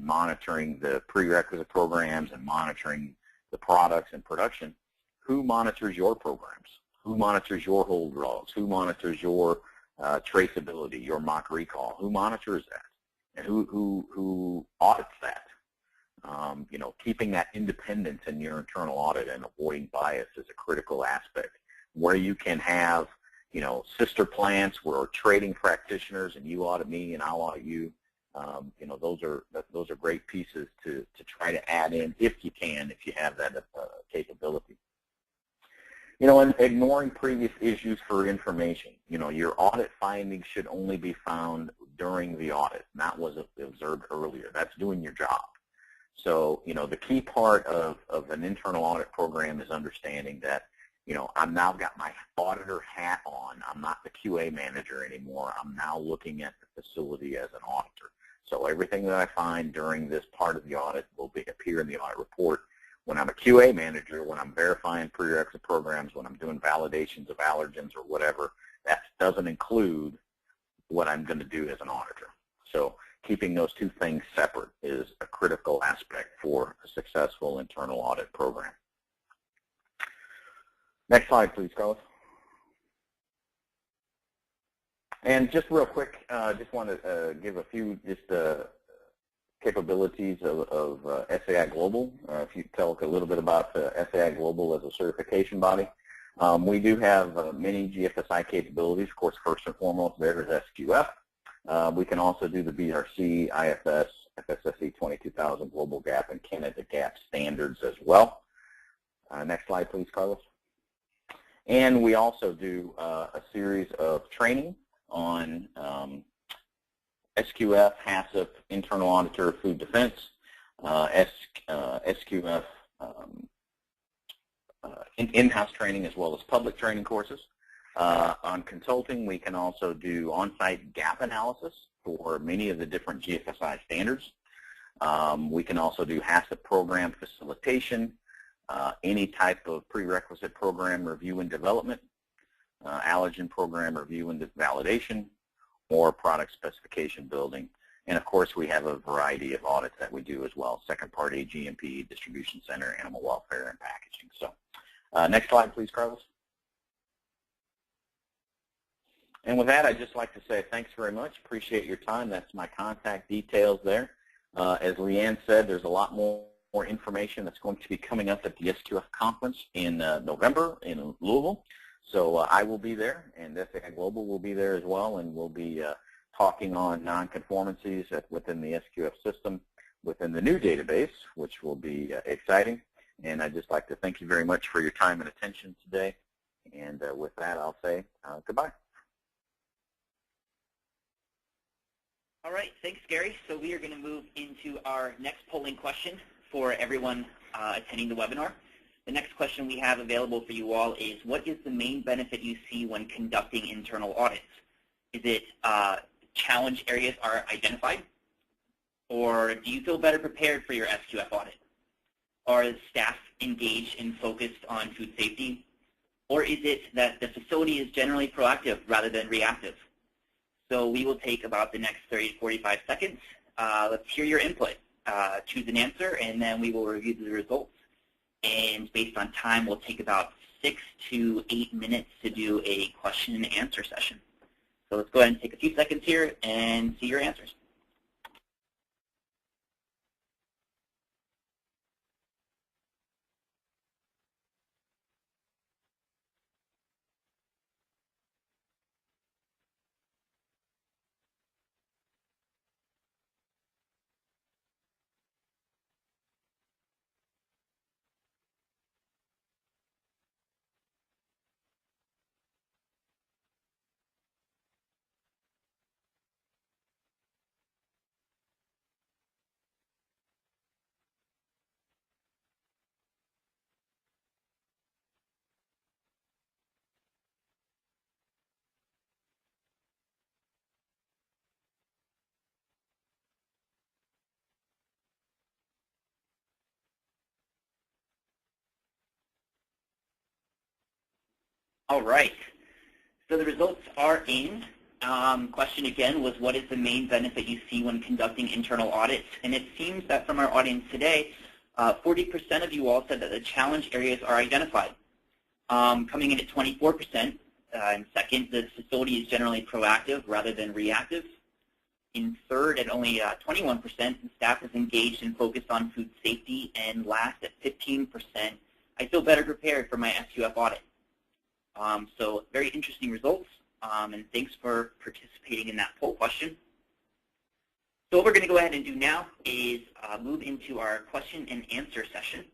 monitoring the prerequisite programs and monitoring the products and production, who monitors your programs? Who monitors your hold logs? Who monitors your traceability, your mock recall? Who monitors that? And who audits that? Keeping that independence in your internal audit and avoiding bias is a critical aspect. Where you can have, sister plants where trading practitioners, and you audit me and I'll audit you. Those are great pieces to try to add in if you have that capability. And ignoring previous issues for information. Your audit findings should only be found during the audit, not was observed earlier. That's doing your job. So, the key part of an internal audit program is understanding that, I've now got my auditor hat on. I'm not the QA manager anymore. I'm now looking at the facility as an auditor. So everything that I find during this part of the audit will appear in the audit report. When I'm a QA manager, when I'm verifying prerequisite programs, when I'm doing validations of allergens or whatever, that doesn't include what I'm going to do as an auditor. So keeping those two things separate is a critical aspect for a successful internal audit program. Next slide, please, Carlos. And just real quick, just want to give a few capabilities of SAI Global. If you could tell a little bit about SAI Global as a certification body. We do have many GFSI capabilities. Of course, first and foremost, there is SQF. We can also do the BRC, IFS, FSSE 22000 Global Gap, and Canada Gap standards as well. Next slide, please, Carlos. And we also do a series of training on SQF, HACCP, Internal Auditor, Food Defense, SQF in-house training as well as public training courses. On consulting, we can also do on-site gap analysis for many of the different GFSI standards. We can also do HACCP program facilitation, any type of prerequisite program review and development, allergen program review and validation, or product specification building. And of course, we have a variety of audits that we do as well, second party, GMP, distribution center, animal welfare, and packaging. So next slide, please, Carlos. And with that, I'd just like to say thanks very much. Appreciate your time. That's my contact details there. As Leanne said, there's a lot more information that's going to be coming up at the SQF conference in November in Louisville. So I will be there, and SAI Global will be there as well, and we'll be talking on non-conformities within the SQF system within the new database, which will be exciting. And I'd just like to thank you very much for your time and attention today. And with that, I'll say goodbye. All right, thanks, Gary. So we are going to move into our next polling question for everyone attending the webinar. The next question we have available for you all is, what is the main benefit you see when conducting internal audits? Is it challenge areas are identified? Or do you feel better prepared for your SQF audit? Are staff engaged and focused on food safety? Or is it that the facility is generally proactive rather than reactive? So we will take about the next 30 to 45 seconds. Let's hear your input. Choose an answer, and then we will review the results. And based on time, we'll take about 6 to 8 minutes to do a question and answer session. So let's go ahead and take a few seconds here and see your answers. All right. So the results are in. Question again was, what is the main benefit you see when conducting internal audits? And it seems that from our audience today, 40% of you all said that the challenge areas are identified. Coming in at 24%. In second, the facility is generally proactive rather than reactive. In third, at only 21%, the staff is engaged and focused on food safety. And last, at 15%, I feel better prepared for my SQF audit. So very interesting results, and thanks for participating in that poll question. So what we're going to go ahead and do now is move into our question and answer session.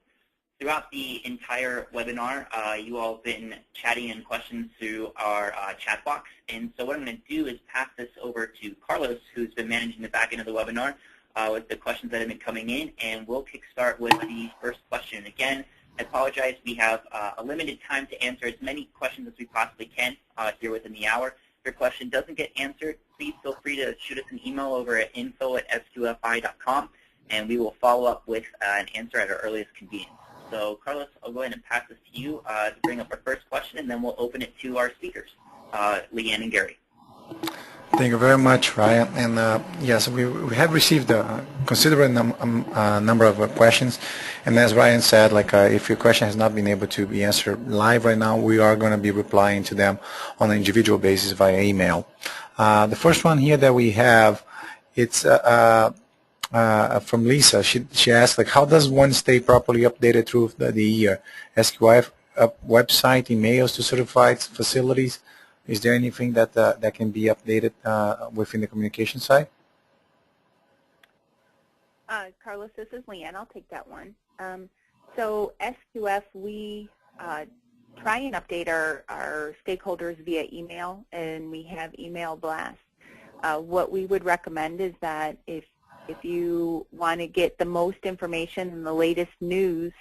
Throughout the entire webinar, you all have been chatting in questions through our chat box. And so what I'm going to do is pass this over to Carlos, who's been managing the back end of the webinar with the questions that have been coming in. And we'll kickstart with the first question. Again, I apologize. We have a limited time to answer as many questions as we possibly can here within the hour. If your question doesn't get answered, please feel free to shoot us an email over at info@sqfi.com, and we will follow up with an answer at our earliest convenience. So, Carlos, I'll go ahead and pass this to you to bring up our first question, and then we'll open it to our speakers, Leanne and Gary. Thank you very much, Ryan. And yes, we have received a considerable number of questions. And as Ryan said, like if your question has not been able to be answered live right now, we are going to be replying to them on an individual basis via email. The first one here that we have, it's from Lisa. She asked, like, how does one stay properly updated through the SQF website, emails to certified facilities? Is there anything that that can be updated within the communication side? Carlos, this is Leanne. I'll take that one. So SQF, we try and update our stakeholders via email, and we have email blasts. What we would recommend is that if you want to get the most information and the latest news,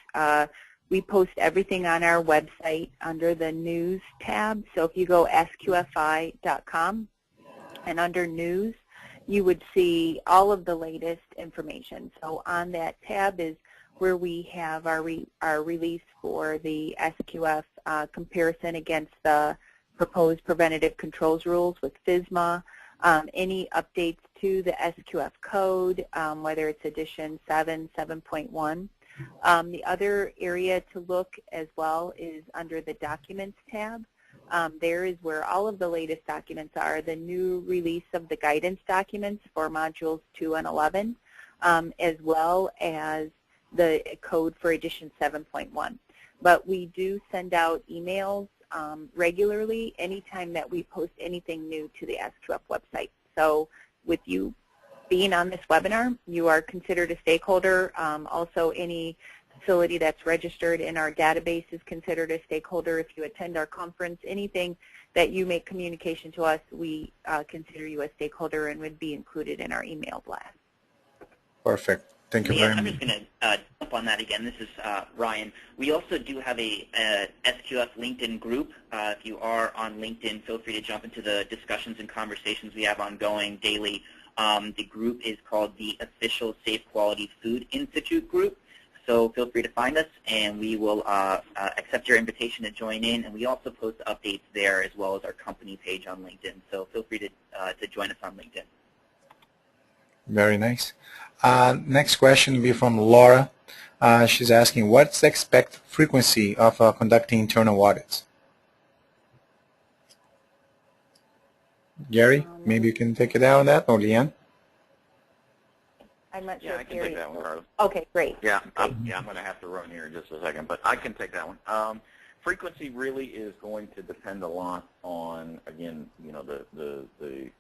we post everything on our website under the News tab. So if you go sqfi.com and under News, you would see all of the latest information. So on that tab is where we have our release for the SQF comparison against the proposed preventative controls rules with FSMA, any updates to the SQF code, whether it's edition 7, 7.1. The other area to look as well is under the Documents tab. There is where all of the latest documents are, the new release of the guidance documents for modules 2 and 11, as well as the code for edition 7.1. But we do send out emails regularly anytime that we post anything new to the SQF website. So with you being on this webinar, you are considered a stakeholder. Also, any facility that's registered in our database is considered a stakeholder. If you attend our conference, anything that you make communication to us, we consider you a stakeholder and would be included in our email blast. Perfect. Thank you very much. I'm just going to jump on that again. This is Ryan. We also do have a SQF LinkedIn group. If you are on LinkedIn, feel free to jump into the discussions and conversations we have ongoing daily. The group is called the Official Safe Quality Food Institute group. So feel free to find us, and we will accept your invitation to join in. And we also post updates there as well as our company page on LinkedIn. So feel free to join us on LinkedIn. Very nice. Next question will be from Laura. She's asking, what's the expected frequency of conducting internal audits? Gary, maybe you can take it out on that, or Leanne? I'm not sure. Yeah, I can take that one, Carlos. Okay, great. Yeah, I'm going to have to run here in just a second, but I can take that one. Frequency really is going to depend a lot on, again, you know, the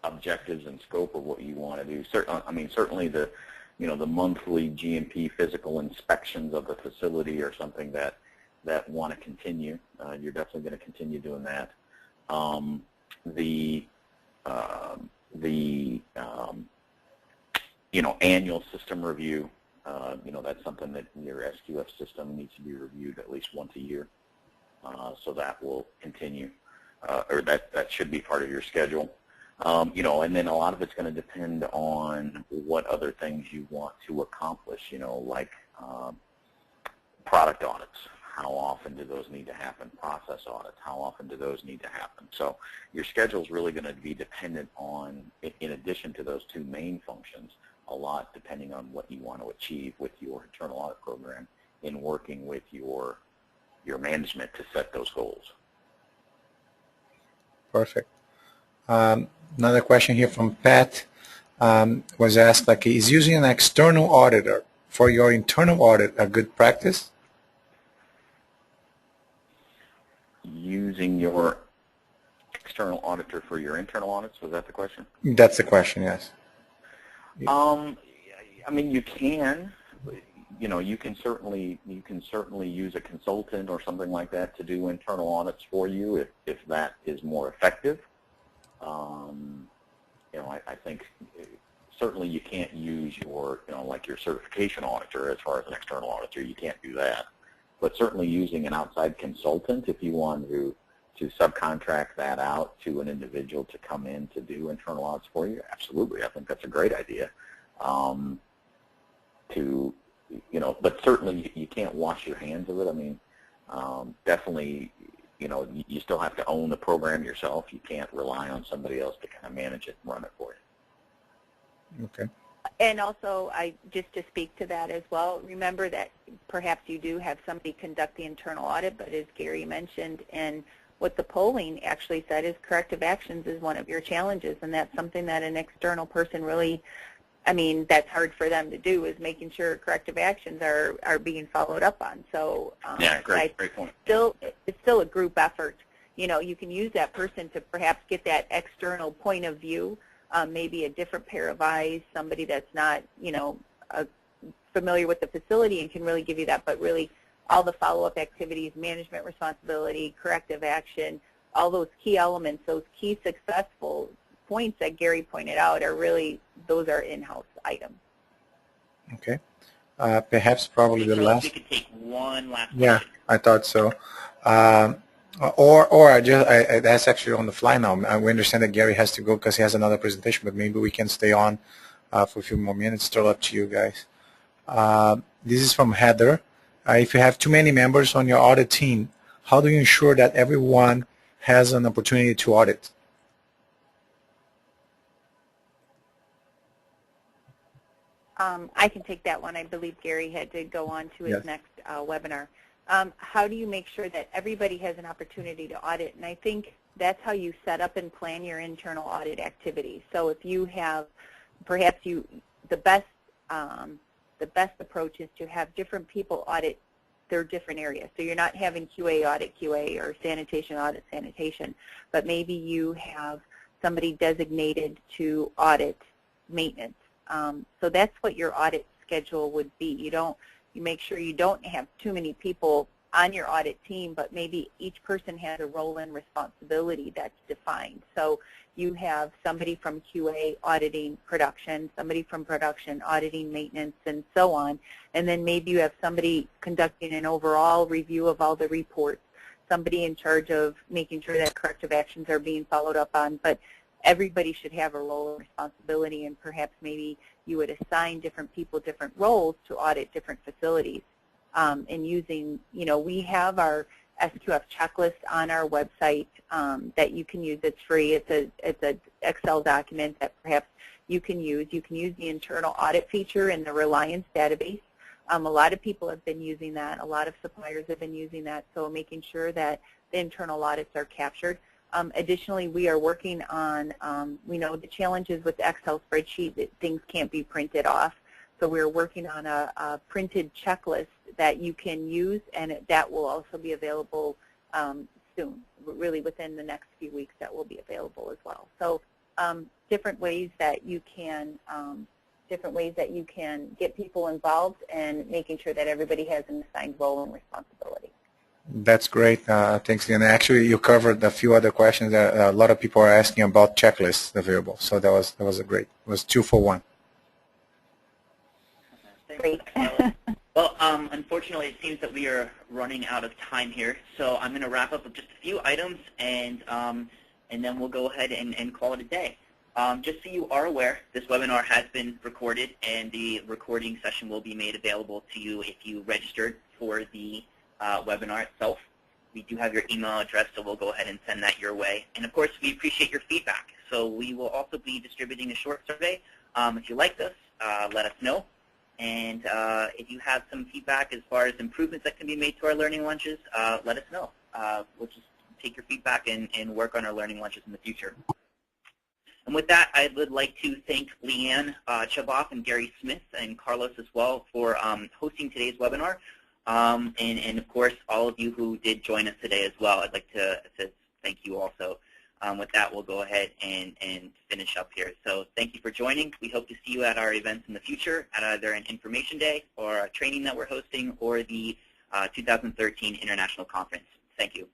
objectives and scope of what you want to do. Certainly the, you know, the monthly GMP physical inspections of the facility are something that want to continue. You're definitely going to continue doing that. You know, annual system review. You know, that's something that your SQF system needs to be reviewed at least once a year. So that will continue, or that should be part of your schedule. You know, and then a lot of it's going to depend on what other things you want to accomplish, you know, like product audits. How often do those need to happen? Process audits, how often do those need to happen? So your schedule is really going to be dependent on, in addition to those two main functions, a lot depending on what you want to achieve with your internal audit program in working with your management to set those goals. Perfect. Another question here from Pat was asked, like, is using an external auditor for your internal audit a good practice? Using your external auditor for your internal audits, was that the question? That's the question, yes. I mean, you can. You can certainly use a consultant or something like that to do internal audits for you if that is more effective. I think certainly you can't use your like your certification auditor as far as an external auditor. You can't do that. But certainly using an outside consultant, if you want to subcontract that out to an individual to come in to do internal audits for you, absolutely. I think that's a great idea. But certainly you can't wash your hands of it. I mean, definitely, you still have to own the program yourself. You can't rely on somebody else to kind of manage it and run it for you. Okay. And also, just to speak to that as well, remember that perhaps you do have somebody conduct the internal audit, but as Gary mentioned, and what the polling actually said is corrective actions is one of your challenges, and that's something that an external person really, that's hard for them to do, is making sure corrective actions are being followed up on. So yeah, great point. It's still a group effort. You can use that person to perhaps get that external point of view, maybe a different pair of eyes, somebody that's not, familiar with the facility and can really give you that, but really all the follow-up activities, management responsibility, corrective action, all those key elements, those key successful points that Gary pointed out are really, those are in-house items. Okay. Perhaps probably the last. We could take one last question. Yeah, I thought so. That's actually on the fly now. We understand that Gary has to go because he has another presentation, but maybe we can stay on for a few more minutes. Still up to you guys. This is from Heather. If you have too many members on your audit team, how do you ensure that everyone has an opportunity to audit? I can take that one. I believe Gary had to go on to his next webinar. How do you make sure that everybody has an opportunity to audit? And I think that's how you set up and plan your internal audit activities. So if you have, perhaps the best approach is to have different people audit their different areas. So you're not having QA audit QA or sanitation audit sanitation, but maybe you have somebody designated to audit maintenance. So that's what your audit schedule would be. You make sure you don't have too many people on your audit team, but maybe each person has a role and responsibility that's defined. So you have somebody from QA auditing production, somebody from production auditing maintenance, and so on. And then maybe you have somebody conducting an overall review of all the reports, somebody in charge of making sure that corrective actions are being followed up on. But everybody should have a role and responsibility, and perhaps maybe you would assign different people different roles to audit different facilities. And using, we have our SQF checklist on our website that you can use. It's free. It's a Excel document that perhaps you can use. You can use the internal audit feature in the Reliance database. A lot of people have been using that. A lot of suppliers have been using that. So making sure that the internal audits are captured. Additionally, we are working on, we know the challenges with the Excel spreadsheet that things can't be printed off. So we're working on a printed checklist that you can use, and that will also be available soon. Really within the next few weeks that will be available as well. So different ways that you can get people involved and making sure that everybody has an assigned role and responsibility. That's great. Thanks, and actually you covered a few other questions that a lot of people are asking about checklists available. So that was a great. It was 2 for 1. Great. Well, unfortunately, it seems that we are running out of time here. So I'm going to wrap up with just a few items, and then we'll go ahead and call it a day. Just so you are aware, this webinar has been recorded, and the recording session will be made available to you if you registered for the webinar itself. We do have your email address, so we'll go ahead and send that your way. And of course, we appreciate your feedback. So we will also be distributing a short survey. If you like this, let us know. And if you have some feedback as far as improvements that can be made to our learning lunches, let us know. We'll just take your feedback and work on our learning lunches in the future. And with that, I would like to thank Leanne Chavoff and Gary Smith and Carlos as well for hosting today's webinar. And of course, all of you who did join us today as well. I'd like to thank you also. With that, we'll go ahead and finish up here. So thank you for joining. We hope to see you at our events in the future, at either an Information Day or a training that we're hosting or the 2013 International Conference. Thank you.